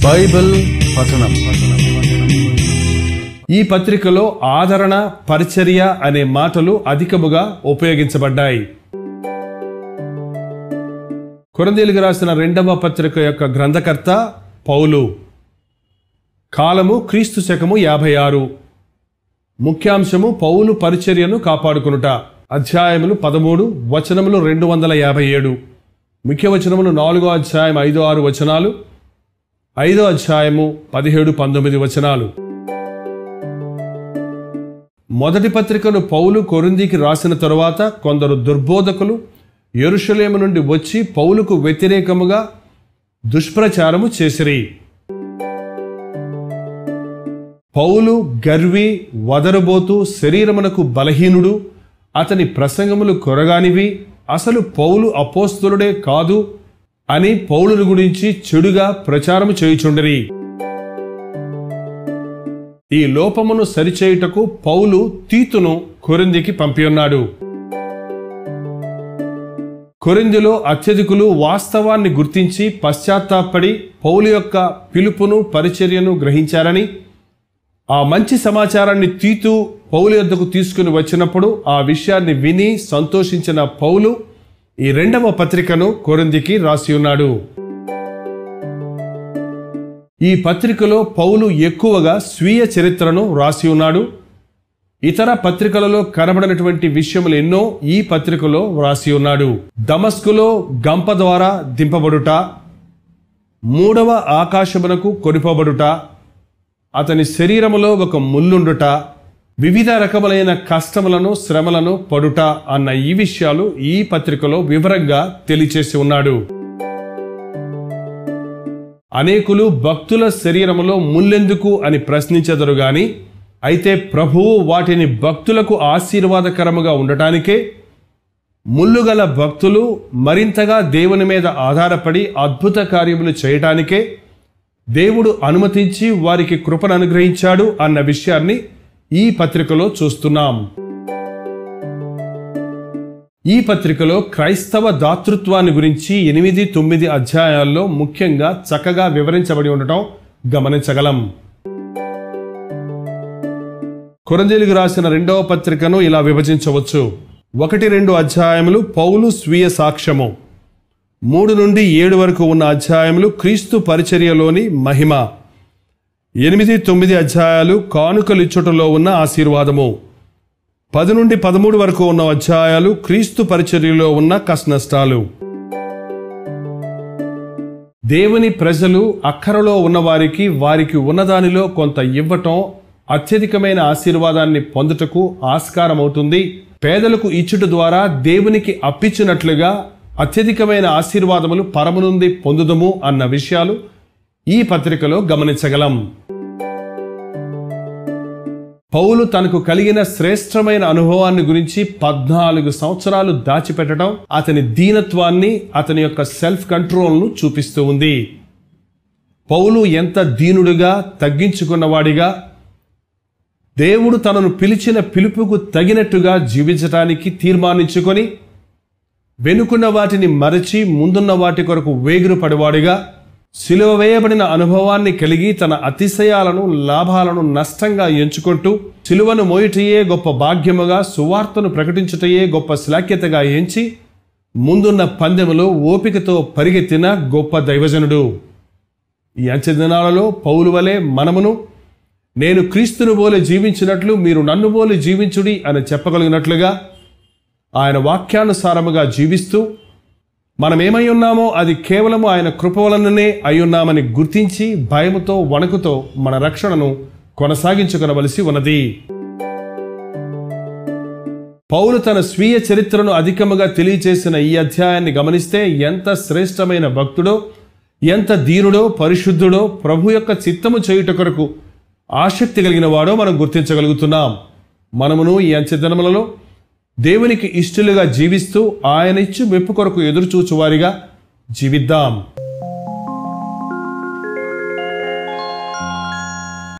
Bible పఠనం. ఈ పత్రికలో ఆదరణ, పరిచర్య అనే మాటలు అధికముగా ఉపయోగించబడ్డాయి. కొరింథీయులకు రాసిన 2వ పత్రిక యొక్క గ్రంథకర్త పౌలు. కాలము క్రీస్తు శకము 56. ముఖ్యాంశము పౌలు పరిచర్యను కాపాడుకొనుట. అధ్యాయములు 13, వచనములు 257. ముఖ్య వచనములు 4వ అధ్యాయం 5-6 వచనాలు, 5వ అధ్యాయము 17-19 వచనాలు. మొదటి పత్రికను పౌలు కొరింథీకి రాసిన తరువాత కొందరు దుర్బోధకులు యెరూషలేము నుండి వచ్చి పౌలుకు వ్యతిరేకముగా దుష్ప్రచారము చేసిరి. పౌలు గర్వి, వదరుబోతు, శరీరమునకు బలహీనుడు, అతని ప్రసంగములు కొరగానివి, అసలు పౌలు అపోస్తలుడే కాదు అని పౌలును గురించి చెడుగా ప్రచారము చేయుచుండిరి. ఈ లోపమును సరిచేయుటకు పౌలు తీతును కొరింథీకి పంపియున్నాడు. కొరింథీలో అత్యధికులు వాస్తవాన్ని గుర్తించి పశ్చాత్తాపడి పౌలు యొక్క పిలుపును, పరిచర్యను గ్రహించారని, ఆ మంచి సమాచారాన్ని తీతు పౌలు యొద్దకు తీసుకుని వచ్చినప్పుడు ఆ విషయాన్ని విని సంతోషించిన పౌలు ఈ 2వ పత్రికను కొరింథీకి రాసి ఉన్నాడు. ఈ పత్రికలో పౌలు ఎక్కువగా స్వీయ చరిత్రను రాసి ఉన్నాడు. ఇతర పత్రికలలో కనబడినటువంటి విషయములు ఎన్నో ఈ పత్రికలో వ్రాసి ఉన్నాడు. దమస్కులో గంప ద్వారా దింపబడుట, 3వ ఆకాశమునకు కొనిపోబడుట, అతని శరీరములో ఒక ముల్లుండుట, వివిధ రకములైన కష్టములను, శ్రమలను పడుట అన్న ఈ విషయాలు ఈ పత్రికలో వివరంగా తెలియచేసి ఉన్నాడు. అనేకులు భక్తుల శరీరములో ముల్లెందుకు అని ప్రశ్నించెదరు గాని, అయితే ప్రభువు వాటిని భక్తులకు ఆశీర్వాదకరముగా ఉండటానికే, ముల్లుగల భక్తులు మరింతగా దేవుని మీద ఆధారపడి అద్భుత కార్యములు చేయటానికే దేవుడు అనుమతించి వారికి కృపను అనుగ్రహించాడు అన్న విషయాన్ని ఈ పత్రికలో చూస్తున్నాం. ఈ పత్రికలో క్రైస్తవ దాతృత్వాన్ని గురించి 8-9 అధ్యాయాల్లో ముఖ్యంగా చక్కగా వివరించబడి ఉండటం గమనించగలం. కొరింథీయులకు రాసిన 2వ పత్రికను ఇలా విభజించవచ్చు. 1-2 అధ్యాయములు పౌలు స్వీయ సాక్ష్యము, 3-7 వరకు ఉన్న అధ్యాయములు క్రీస్తు పరిచర్యలోని మహిమ, 8-9 అధ్యాయాలు కానుకలిచ్చుటలో ఉన్న ఆశీర్వాదము, 10-13 వరకు ఉన్న అధ్యాయాలు క్రీస్తు పరిచర్యలో ఉన్న కష్టనష్టాలు. దేవుని ప్రజలు అక్కరలో ఉన్నవారికి వారికి ఉన్నదానిలో కొంత ఇవ్వటం అత్యధికమైన ఆశీర్వాదాన్ని పొందుటకు ఆస్కారమవుతుంది. పేదలకు ఇచ్చుట ద్వారా దేవునికి అప్పించినట్లుగా అత్యధికమైన ఆశీర్వాదములు పరము నుండి పొందుదము అన్న విషయాలు ఈ పత్రికలో గమనించగలం. పౌలు తనకు కలిగిన శ్రేష్టమైన అనుభవాన్ని గురించి 14 సంవత్సరాలు దాచిపెట్టడం అతని దీనత్వాన్ని, అతని యొక్క సెల్ఫ్ కంట్రోల్ను చూపిస్తూ ఉంది. పౌలు ఎంత దీనుడిగా, తగ్గించుకున్నవాడిగా, దేవుడు తనను పిలిచిన పిలుపుకు తగినట్టుగా జీవించటానికి తీర్మానించుకొని వెనుకున్న వాటిని మరచి ముందున్న వాటి కొరకు వేగిరు పడివాడిగా, సిలువ వేయబడిన అనుభవాన్ని కలిగి తన అతిశయాలను, లాభాలను నష్టంగా ఎంచుకుంటూ సిలువను మోయుటయే గొప్ప భాగ్యముగా, సువార్తను ప్రకటించుటయే గొప్ప శ్లాఘ్యతగా ఎంచి ముందున్న పందెములో ఓపికతో పరిగెత్తిన గొప్ప దైవజనుడు. ఈ అంచె దినాలలో పౌలు వలె మనమును నేను క్రీస్తును పోలి జీవించినట్లు మీరు నన్ను పోలి జీవించుడి అని చెప్పగలిగినట్లుగా ఆయన వాక్యానుసారముగా జీవిస్తూ మనమేమై ఉన్నామో అది కేవలము ఆయన కృప వలననే అయ్యున్నామని గుర్తించి భయముతో, వణుకుతో మన రక్షణను కొనసాగించుకొనవలసి ఉన్నది. పౌలు తన స్వీయ చరిత్రను అధికముగా తెలియచేసిన ఈ అధ్యాయాన్ని గమనిస్తే ఎంత శ్రేష్టమైన భక్తుడో, ఎంత దీనుడో, పరిశుద్ధుడో, ప్రభు యొక్క చిత్తము చేయుట కొరకు ఆసక్తి కలిగిన వాడో మనం గుర్తించగలుగుతున్నాం. మనమును ఈ అంచె దినములలో దేవునికి ఇష్టలుగా జీవిస్తూ ఆయన ఇచ్చు మెప్పు కొరకు ఎదురుచూచువారిగా జీవిద్దాం.